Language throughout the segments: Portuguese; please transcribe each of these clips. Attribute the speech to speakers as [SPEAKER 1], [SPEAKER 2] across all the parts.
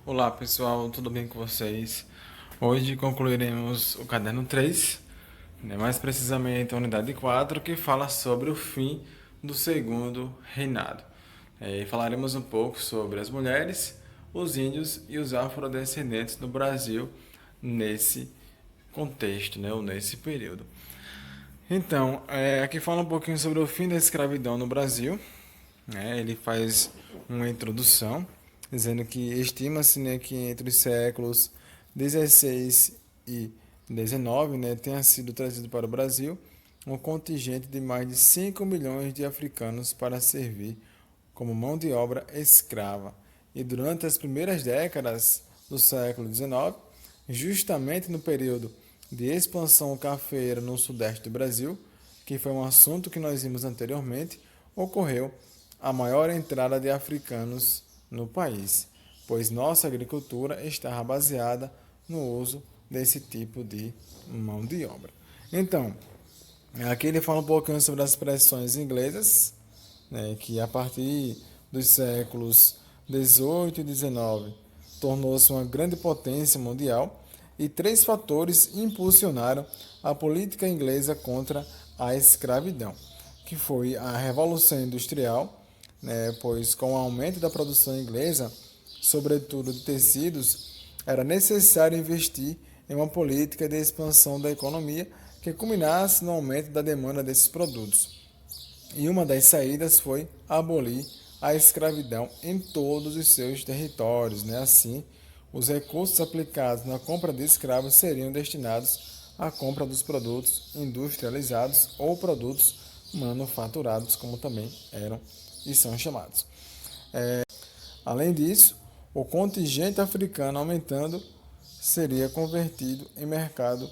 [SPEAKER 1] Olá pessoal, tudo bem com vocês? Hoje concluiremos o caderno 3, mais precisamente a unidade 4, que fala sobre o fim do segundo reinado. E falaremos um pouco sobre as mulheres, os índios e os afrodescendentes no Brasil nesse contexto, ou nesse período. Então, aqui fala um pouquinho sobre o fim da escravidão no Brasil. Ele faz uma introdução dizendo que estima-se, que entre os séculos 16 e 19, tenha sido trazido para o Brasil um contingente de mais de 5 milhões de africanos para servir como mão de obra escrava. E durante as primeiras décadas do século XIX, justamente no período de expansão cafeeira no sudeste do Brasil, que foi um assunto que nós vimos anteriormente, ocorreu a maior entrada de africanos no país, pois nossa agricultura estava baseada no uso desse tipo de mão de obra. Então, aqui ele fala um pouquinho sobre as expressões inglesas, que a partir dos séculos 18 e 19 tornou-se uma grande potência mundial e três fatores impulsionaram a política inglesa contra a escravidão, que foi a Revolução Industrial, pois com o aumento da produção inglesa, sobretudo de tecidos, era necessário investir em uma política de expansão da economia que culminasse no aumento da demanda desses produtos. E uma das saídas foi abolir a escravidão em todos os seus territórios. Assim, os recursos aplicados na compra de escravos seriam destinados à compra dos produtos industrializados ou produtos manufaturados, como também eram e são chamados. Além disso, o contingente africano aumentando seria convertido em mercado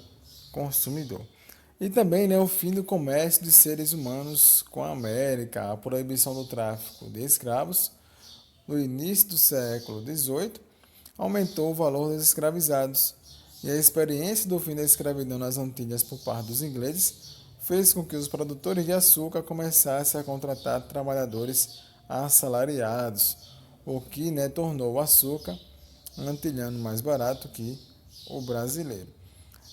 [SPEAKER 1] consumidor. E também o fim do comércio de seres humanos com a América, a proibição do tráfico de escravos no início do século XVIII aumentou o valor dos escravizados, e a experiência do fim da escravidão nas Antilhas por parte dos ingleses fez com que os produtores de açúcar começassem a contratar trabalhadores assalariados, o que tornou o açúcar antilhano mais barato que o brasileiro.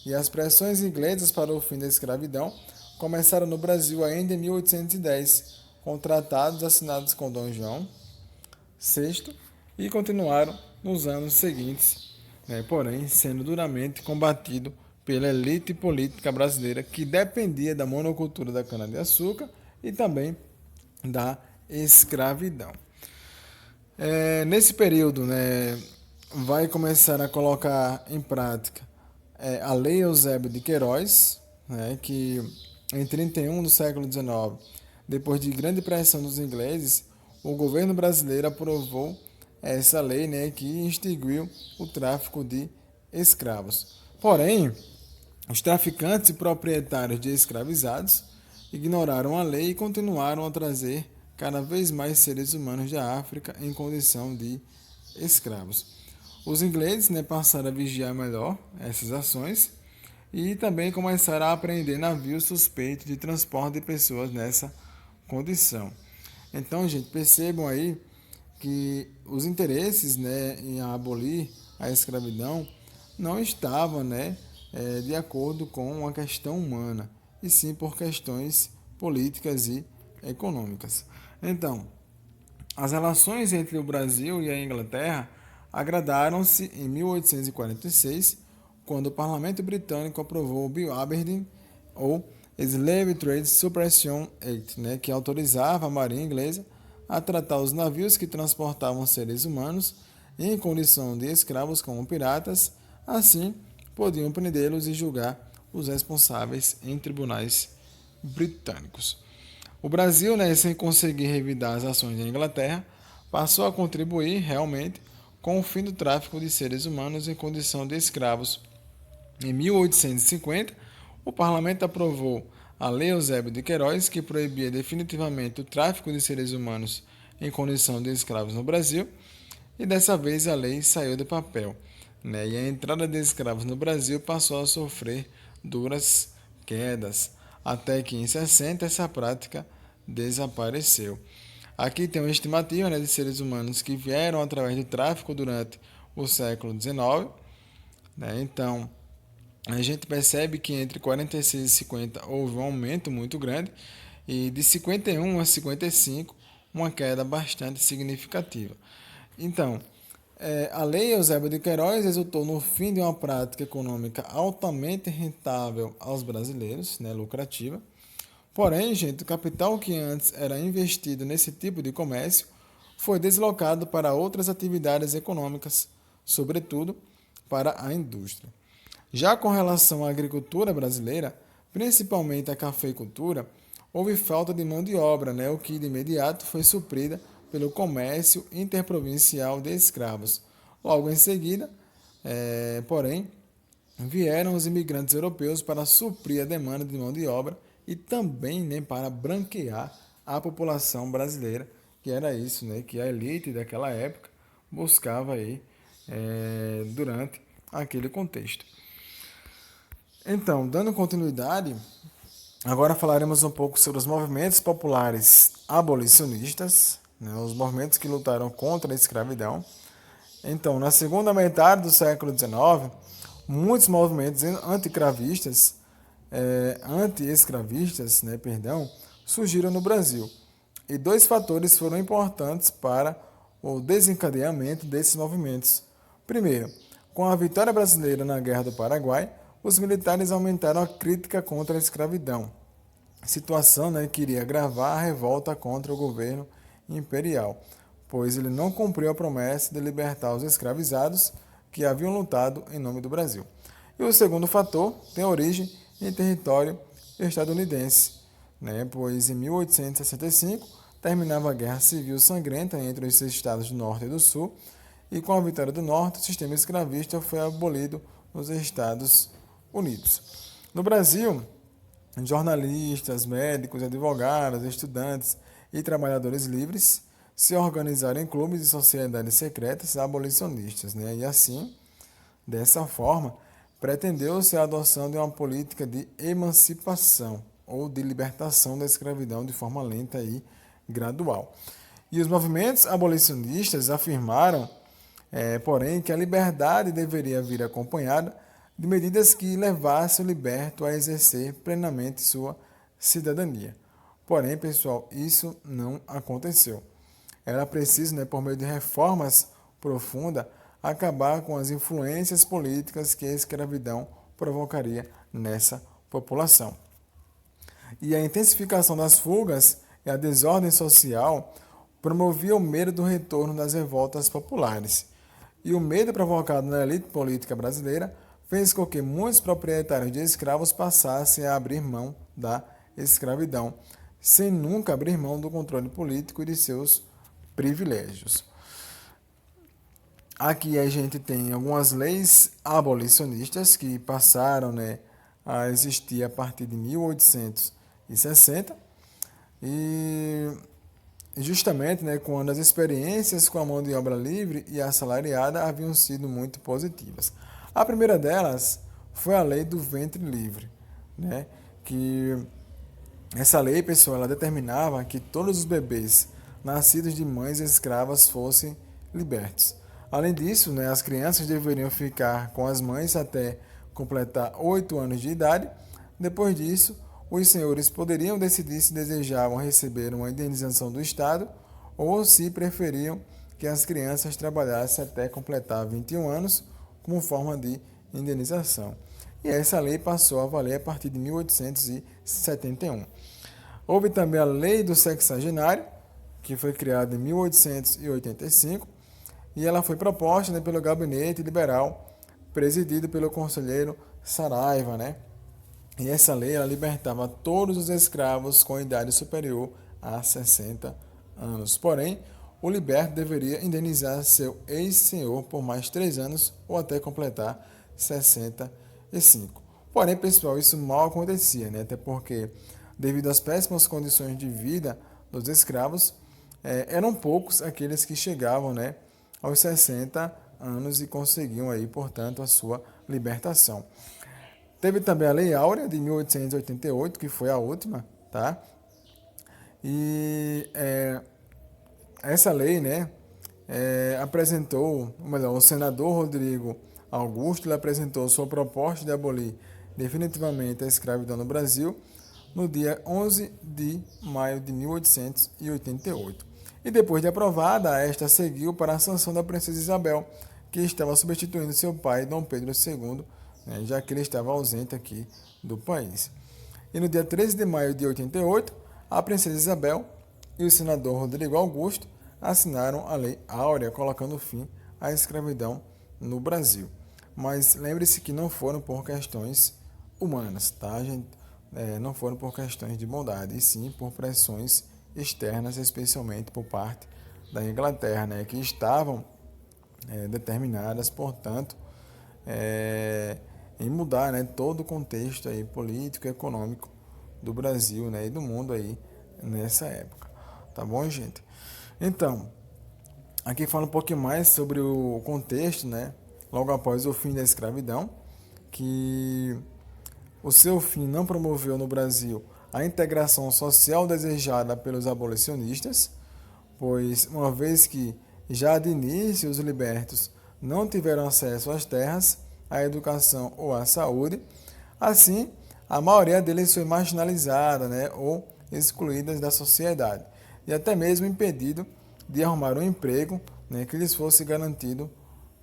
[SPEAKER 1] E as pressões inglesas para o fim da escravidão começaram no Brasil ainda em 1810, com tratados assinados com Dom João VI e continuaram nos anos seguintes, porém sendo duramente combatido pela elite política brasileira que dependia da monocultura da cana-de-açúcar e também da escravidão. Nesse período, vai começar a colocar em prática a Lei Eusébio de Queiroz, que em 31 do século XIX, depois de grande pressão dos ingleses, o governo brasileiro aprovou essa lei, que instituiu o tráfico de escravos. Porém, os traficantes e proprietários de escravizados ignoraram a lei e continuaram a trazer cada vez mais seres humanos da África em condição de escravos. Os ingleses passaram a vigiar melhor essas ações e também começaram a apreender navios suspeitos de transporte de pessoas nessa condição. Então, gente, percebam aí que os interesses em abolir a escravidão não estavam de acordo com uma questão humana, e sim por questões políticas e econômicas. Então, as relações entre o Brasil e a Inglaterra agradaram-se em 1846, quando o Parlamento Britânico aprovou o Bill Aberdeen, ou Slave Trade Suppression Act, que autorizava a Marinha Inglesa a tratar os navios que transportavam seres humanos em condição de escravos como piratas, assim podiam prendê-los e julgar os responsáveis em tribunais britânicos. O Brasil, sem conseguir revidar as ações da Inglaterra, passou a contribuir realmente com o fim do tráfico de seres humanos em condição de escravos. Em 1850, o parlamento aprovou a Lei Eusébio de Queiroz, que proibia definitivamente o tráfico de seres humanos em condição de escravos no Brasil, e dessa vez a lei saiu do papel, e a entrada de escravos no Brasil passou a sofrer duras quedas, até que em 60 essa prática desapareceu. Aqui tem uma estimativa de seres humanos que vieram através do tráfico durante o século XIX, né? Então, a gente percebe que entre 46 e 50 houve um aumento muito grande e de 51 a 55 uma queda bastante significativa. Então, a Lei Eusébio de Queiroz resultou no fim de uma prática econômica altamente rentável aos brasileiros, né, lucrativa. Porém, gente, o capital que antes era investido nesse tipo de comércio foi deslocado para outras atividades econômicas, sobretudo para a indústria. Já com relação à agricultura brasileira, principalmente a cafeicultura, houve falta de mão de obra, né, o que de imediato foi suprida pelo comércio interprovincial de escravos. Logo em seguida, porém, vieram os imigrantes europeus para suprir a demanda de mão de obra e também, né, para branquear a população brasileira, que era isso, né, que a elite daquela época buscava aí durante aquele contexto. Então, dando continuidade, agora falaremos um pouco sobre os movimentos populares abolicionistas, né, os movimentos que lutaram contra a escravidão. Então, na segunda metade do século XIX, muitos movimentos anti-escravistas, né, surgiram no Brasil. E dois fatores foram importantes para o desencadeamento desses movimentos. Primeiro, com a vitória brasileira na Guerra do Paraguai, os militares aumentaram a crítica contra a escravidão, situação, né, que iria agravar a revolta contra o governo imperial, pois ele não cumpriu a promessa de libertar os escravizados que haviam lutado em nome do Brasil. E o segundo fator tem origem em território estadunidense, né, pois em 1865 terminava a Guerra Civil Sangrenta entre os estados do Norte e do Sul, e com a vitória do Norte, o sistema escravista foi abolido nos Estados Unidos. No Brasil, jornalistas, médicos, advogados, estudantes e trabalhadores livres se organizaram em clubes e sociedades secretas abolicionistas, né? E assim, dessa forma, pretendeu-se a adoção de uma política de emancipação ou de libertação da escravidão de forma lenta e gradual. E os movimentos abolicionistas afirmaram, porém, que a liberdade deveria vir acompanhada de medidas que levassem o liberto a exercer plenamente sua cidadania. Porém, pessoal, isso não aconteceu. Era preciso, né, por meio de reformas profundas, acabar com as influências políticas que a escravidão provocaria nessa população. E a intensificação das fugas e a desordem social promovia o medo do retorno das revoltas populares. E o medo provocado na elite política brasileira fez com que muitos proprietários de escravos passassem a abrir mão da escravidão, sem nunca abrir mão do controle político e de seus privilégios. Aqui a gente tem algumas leis abolicionistas que passaram, né, a existir a partir de 1860 e justamente, né, quando as experiências com a mão de obra livre e assalariada haviam sido muito positivas. A primeira delas foi a lei do ventre livre, né, que essa lei, pessoal, ela determinava que todos os bebês nascidos de mães escravas fossem libertos. Além disso, né, as crianças deveriam ficar com as mães até completar 8 anos de idade. Depois disso, os senhores poderiam decidir se desejavam receber uma indenização do Estado ou se preferiam que as crianças trabalhassem até completar 21 anos como forma de indenização. E essa lei passou a valer a partir de 1871. Houve também a Lei do Sexagenário, que foi criada em 1885, e ela foi proposta, né, pelo Gabinete Liberal, presidido pelo conselheiro Saraiva, né? E essa lei ela libertava todos os escravos com idade superior a 60 anos. Porém, o liberto deveria indenizar seu ex-senhor por mais 3 anos ou até completar 65. Porém, pessoal, isso mal acontecia, né? Até porque, devido às péssimas condições de vida dos escravos, eram poucos aqueles que chegavam, né, aos 60 anos e conseguiam aí, portanto, a sua libertação. Teve também a Lei Áurea de 1888, que foi a última, tá? E essa lei, né, apresentou, ou melhor, o senador Rodrigo Augusto ele apresentou sua proposta de abolir definitivamente a escravidão no Brasil no dia 11 de maio de 1888. E depois de aprovada, esta seguiu para a sanção da princesa Isabel, que estava substituindo seu pai, Dom Pedro II, né, já que ele estava ausente aqui do país. E no dia 13 de maio de 88, a princesa Isabel e o senador Rodrigo Augusto assinaram a Lei Áurea, colocando fim à escravidão no Brasil. Mas lembre-se que não foram por questões humanas, tá, gente? Não foram por questões de bondade, e sim por pressões externas, especialmente por parte da Inglaterra, né, que estavam determinadas, portanto, em mudar, né, todo o contexto aí, político e econômico do Brasil, né, e do mundo aí nessa época. Tá bom, gente? Então, aqui fala um pouquinho mais sobre o contexto, né, logo após o fim da escravidão, que o seu fim não promoveu no Brasil a integração social desejada pelos abolicionistas, pois, uma vez que já de início os libertos não tiveram acesso às terras, à educação ou à saúde, assim, a maioria deles foi marginalizada, né, ou excluídas da sociedade, e até mesmo impedido de arrumar um emprego, né, que lhes fosse garantido,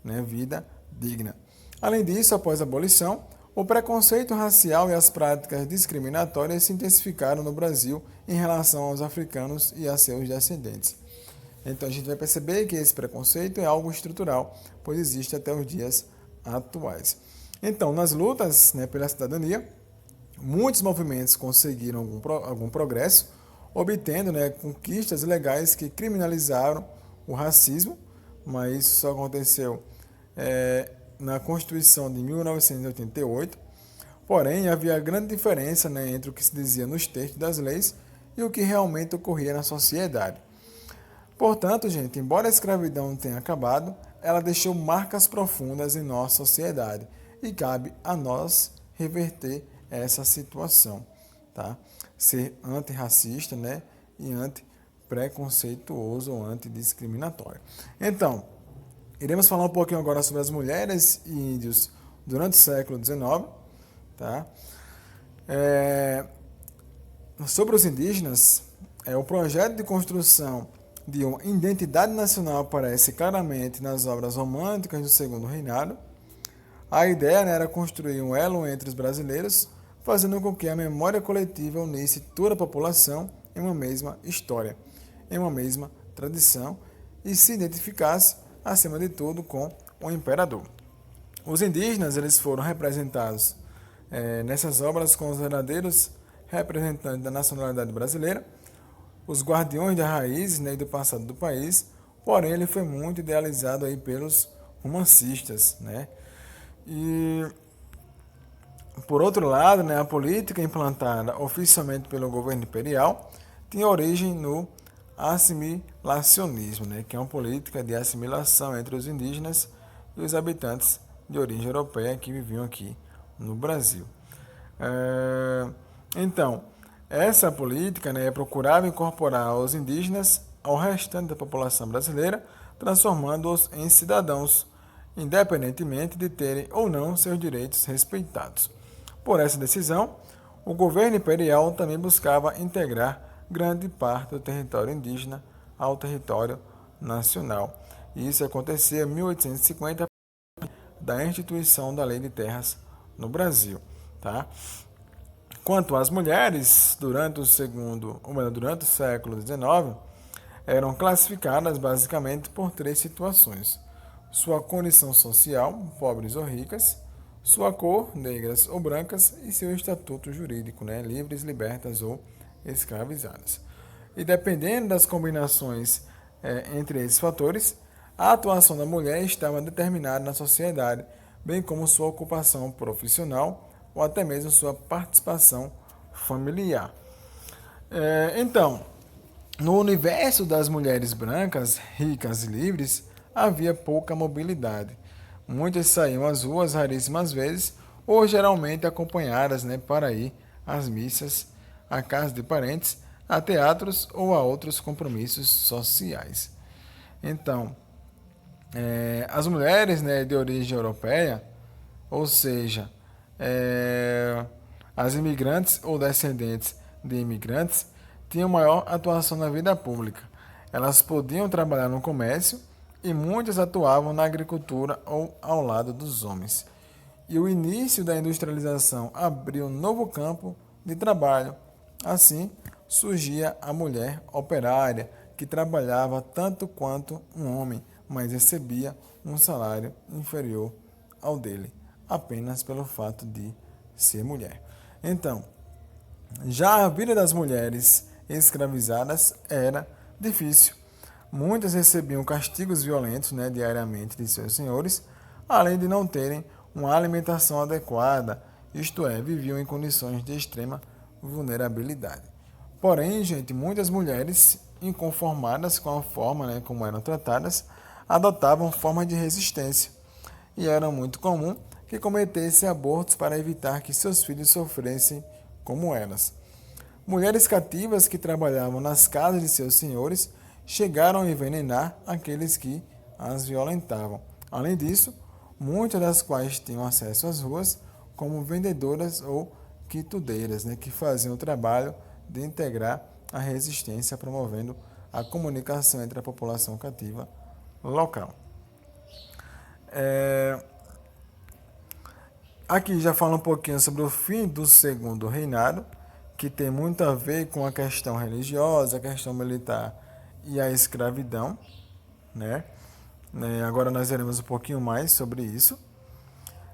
[SPEAKER 1] né, vida digna. Além disso, após a abolição, o preconceito racial e as práticas discriminatórias se intensificaram no Brasil em relação aos africanos e a seus descendentes. Então a gente vai perceber que esse preconceito é algo estrutural, pois existe até os dias atuais. Então, nas lutas, né, pela cidadania, muitos movimentos conseguiram algum progresso, obtendo, né, conquistas legais que criminalizaram o racismo, mas isso só aconteceu na Constituição de 1988. Porém, havia grande diferença, né, entre o que se dizia nos textos das leis e o que realmente ocorria na sociedade. Portanto, gente, embora a escravidão tenha acabado, ela deixou marcas profundas em nossa sociedade e cabe a nós reverter essa situação, tá? Ser antirracista, né, e antipreconceituoso ou antidiscriminatório. Então, iremos falar um pouquinho agora sobre as mulheres e índios durante o século XIX, tá? Sobre os indígenas, o projeto de construção de uma identidade nacional aparece claramente nas obras românticas do Segundo Reinado. A ideia, né, era construir um elo entre os brasileiros, fazendo com que a memória coletiva unisse toda a população em uma mesma história, em uma mesma tradição e se identificasse, acima de tudo, com o imperador. Os indígenas eles foram representados nessas obras com os verdadeiros representantes da nacionalidade brasileira, os guardiões das raízes, né, e do passado do país, porém ele foi muito idealizado aí pelos romancistas, né? E por outro lado, né, a política implantada oficialmente pelo governo imperial tinha origem no assimilacionismo, né, que é uma política de assimilação entre os indígenas e os habitantes de origem europeia que viviam aqui no Brasil. Então, essa política, né, procurava incorporar os indígenas ao restante da população brasileira, transformando-os em cidadãos, independentemente de terem ou não seus direitos respeitados. Por essa decisão, o governo imperial também buscava integrar grande parte do território indígena ao território nacional. E isso aconteceu em 1850, da instituição da Lei de Terras no Brasil, tá? Quanto às mulheres, durante o século XIX, eram classificadas basicamente por três situações: sua condição social, pobres ou ricas, sua cor, negras ou brancas, e seu estatuto jurídico, né, livres, libertas ou escravizadas. E dependendo das combinações entre esses fatores, a atuação da mulher estava determinada na sociedade, bem como sua ocupação profissional ou até mesmo sua participação familiar. Então, no universo das mulheres brancas, ricas e livres, havia pouca mobilidade. Muitas saíam às ruas raríssimas vezes, ou geralmente acompanhadas, né, para ir às missas, à casa de parentes, a teatros ou a outros compromissos sociais. Então, As mulheres, né, de origem europeia, ou seja, as imigrantes ou descendentes de imigrantes, tinham maior atuação na vida pública. Elas podiam trabalhar no comércio e muitas atuavam na agricultura ou ao lado dos homens. E o início da industrialização abriu um novo campo de trabalho. Assim, surgia a mulher operária, que trabalhava tanto quanto um homem, mas recebia um salário inferior ao dele, apenas pelo fato de ser mulher. Então, já a vida das mulheres escravizadas era difícil. Muitas recebiam castigos violentos, né, diariamente de seus senhores, além de não terem uma alimentação adequada, isto é, viviam em condições de extrema vulnerabilidade. Porém, gente, muitas mulheres, inconformadas com a forma, né, como eram tratadas, adotavam formas de resistência e era muito comum que cometessem abortos para evitar que seus filhos sofressem como elas. Mulheres cativas que trabalhavam nas casas de seus senhores chegaram a envenenar aqueles que as violentavam. Além disso, muitas das quais tinham acesso às ruas como vendedoras ou quitudeiras, né, que faziam o trabalho de integrar a resistência, promovendo a comunicação entre a população cativa local. Aqui já fala um pouquinho sobre o fim do segundo reinado, que tem muito a ver com a questão religiosa, a questão militar e a escravidão, né? Agora nós veremos um pouquinho mais sobre isso.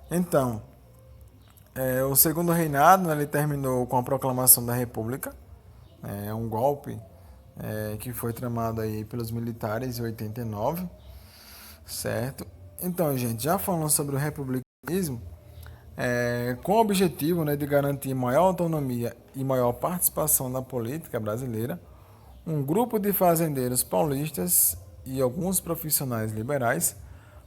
[SPEAKER 1] Então, o segundo reinado, né, ele terminou com a proclamação da República, um golpe que foi tramado aí pelos militares em 89, certo? Então, gente, já falando sobre o republicanismo, com o objetivo, né, de garantir maior autonomia e maior participação na política brasileira, um grupo de fazendeiros paulistas e alguns profissionais liberais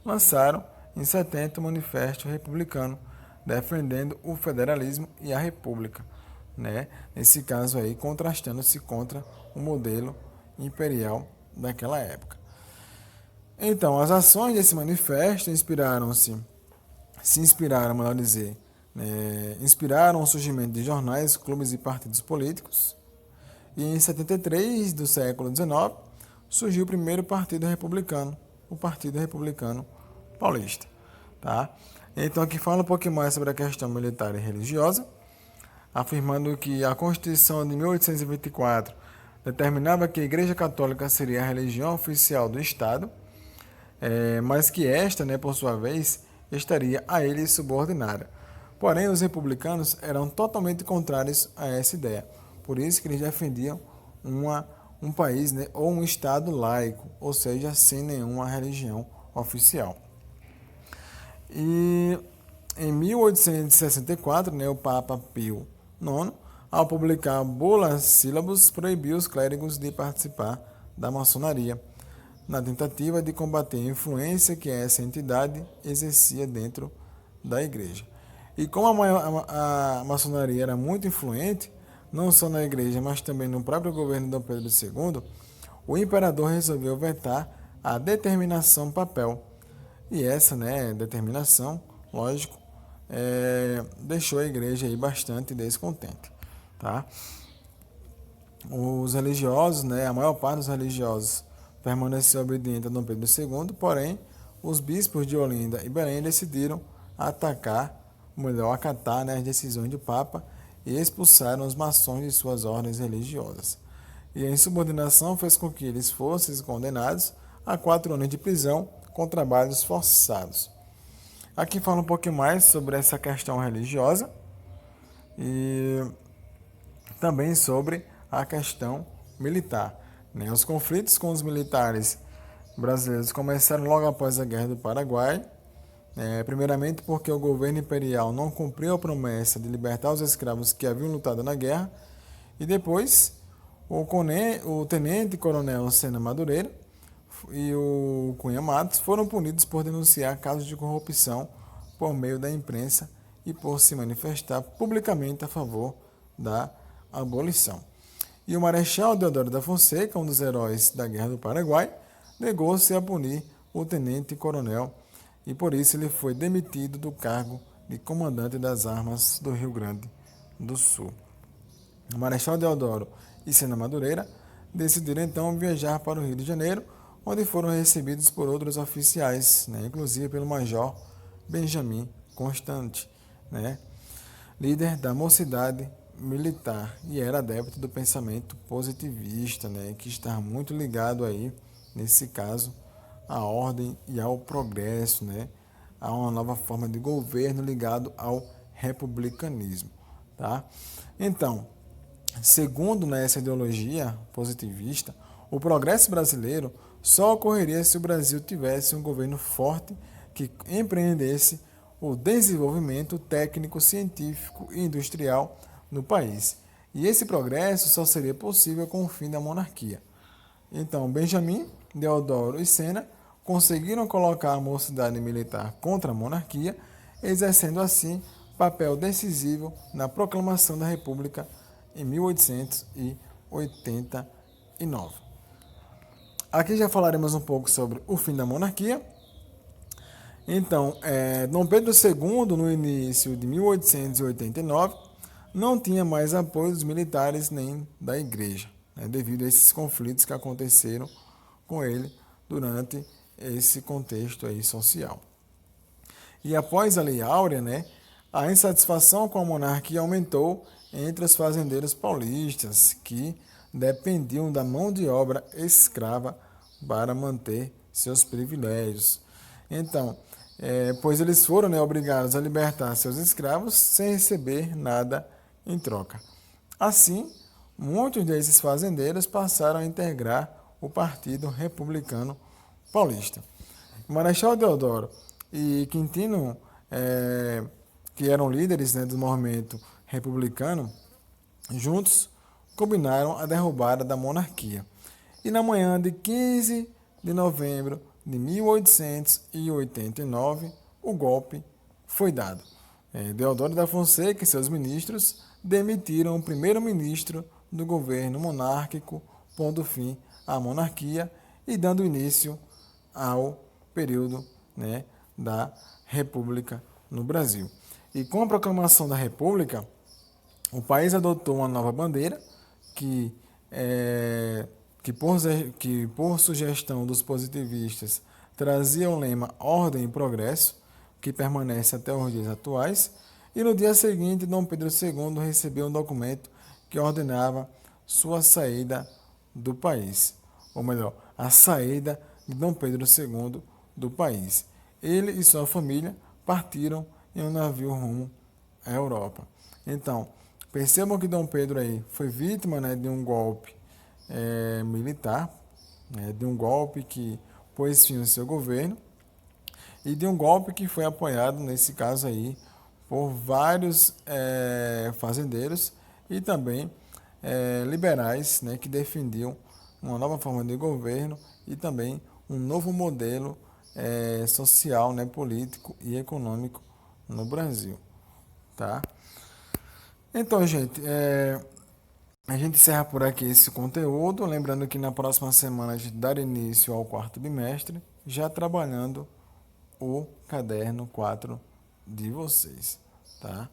[SPEAKER 1] lançaram em 70 o Manifesto Republicano, defendendo o federalismo e a república, né? Nesse caso aí, contrastando-se contra o modelo imperial daquela época. Então, as ações desse manifesto se inspiraram, melhor dizer, inspiraram o surgimento de jornais, clubes e partidos políticos. E em 73 do século XIX surgiu o primeiro partido republicano, o Partido Republicano Paulista. Tá? Então aqui fala um pouquinho mais sobre a questão militar e religiosa, afirmando que a Constituição de 1824 determinava que a Igreja Católica seria a religião oficial do Estado, mas que esta, né, por sua vez, estaria a ele subordinada. Porém, os republicanos eram totalmente contrários a essa ideia. Por isso que eles defendiam um país, né, ou um Estado laico, ou seja, sem nenhuma religião oficial. E em 1864, né, o Papa Pio IX, ao publicar a Bula Syllabus, proibiu os clérigos de participar da maçonaria, na tentativa de combater a influência que essa entidade exercia dentro da igreja. E como a maçonaria era muito influente, não só na igreja, mas também no próprio governo de Dom Pedro II, o imperador resolveu vetar a determinação papel. E essa, né, determinação, lógico, deixou a igreja aí bastante descontente. Tá? Os religiosos, né, a maior parte dos religiosos permaneceu obediente a Dom Pedro II, porém, os bispos de Olinda e Belém decidiram acatar, né, as decisões do Papa e expulsaram os maçons de suas ordens religiosas. E a insubordinação fez com que eles fossem condenados a 4 anos de prisão com trabalhos forçados. Aqui fala um pouquinho mais sobre essa questão religiosa e também sobre a questão militar. Os conflitos com os militares brasileiros começaram logo após a Guerra do Paraguai, primeiramente porque o governo imperial não cumpriu a promessa de libertar os escravos que haviam lutado na guerra, e depois o tenente-coronel Sena Madureira e o Cunha Matos foram punidos por denunciar casos de corrupção por meio da imprensa e por se manifestar publicamente a favor da abolição. E o Marechal Deodoro da Fonseca, um dos heróis da Guerra do Paraguai, negou-se a punir o tenente-coronel, e por isso ele foi demitido do cargo de comandante das armas do Rio Grande do Sul. O Marechal Deodoro e Sena Madureira decidiram então viajar para o Rio de Janeiro, onde foram recebidos por outros oficiais, inclusive pelo Major Benjamin Constant, líder da Mocidade Militar, e era adepto do pensamento positivista, que está muito ligado aí, nesse caso, à ordem e ao progresso, a uma nova forma de governo ligado ao republicanismo. Tá? Então, segundo essa ideologia positivista, o progresso brasileiro só ocorreria se o Brasil tivesse um governo forte que empreendesse o desenvolvimento técnico, científico e industrial no país. E esse progresso só seria possível com o fim da monarquia. Então, Benjamin, Deodoro e Sena conseguiram colocar a mocidade militar contra a monarquia, exercendo assim papel decisivo na proclamação da República em 1889. Aqui já falaremos um pouco sobre o fim da monarquia. Então, Dom Pedro II, no início de 1889, não tinha mais apoio dos militares nem da igreja, devido a esses conflitos que aconteceram com ele durante esse contexto aí social. E após a Lei Áurea, a insatisfação com a monarquia aumentou entre os fazendeiros paulistas, que dependiam da mão de obra escrava para manter seus privilégios. Então, pois eles foram obrigados a libertar seus escravos sem receber nada em troca. Assim, muitos desses fazendeiros passaram a integrar o Partido Republicano Paulista. Marechal Deodoro e Quintino, que eram líderes do movimento republicano, juntos combinaram a derrubada da monarquia. E na manhã de 15 de novembro de 1889, o golpe foi dado. Deodoro da Fonseca e seus ministros demitiram o primeiro-ministro do governo monárquico, pondo fim à monarquia e dando início ao período da República no Brasil. E com a proclamação da República, o país adotou uma nova bandeira que por sugestão dos positivistas trazia o lema Ordem e Progresso, que permanece até os dias atuais. E no dia seguinte, Dom Pedro II recebeu um documento que ordenava sua saída do país, ou melhor, a saída de Dom Pedro II do país. Ele e sua família partiram em um navio rumo à Europa. Então, percebam que Dom Pedro aí foi vítima de um golpe militar, de um golpe que pôs fim ao seu governo e de um golpe que foi apoiado, nesse caso aí, por vários fazendeiros e também liberais, que defendiam uma nova forma de governo e também um novo modelo social, político e econômico no Brasil. Tá? Então, gente, a gente encerra por aqui esse conteúdo. Lembrando que na próxima semana a gente dará início ao quarto bimestre, já trabalhando o caderno 4 de vocês. Tá?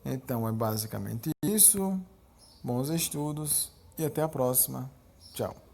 [SPEAKER 1] Então, é basicamente isso. Bons estudos e até a próxima. Tchau.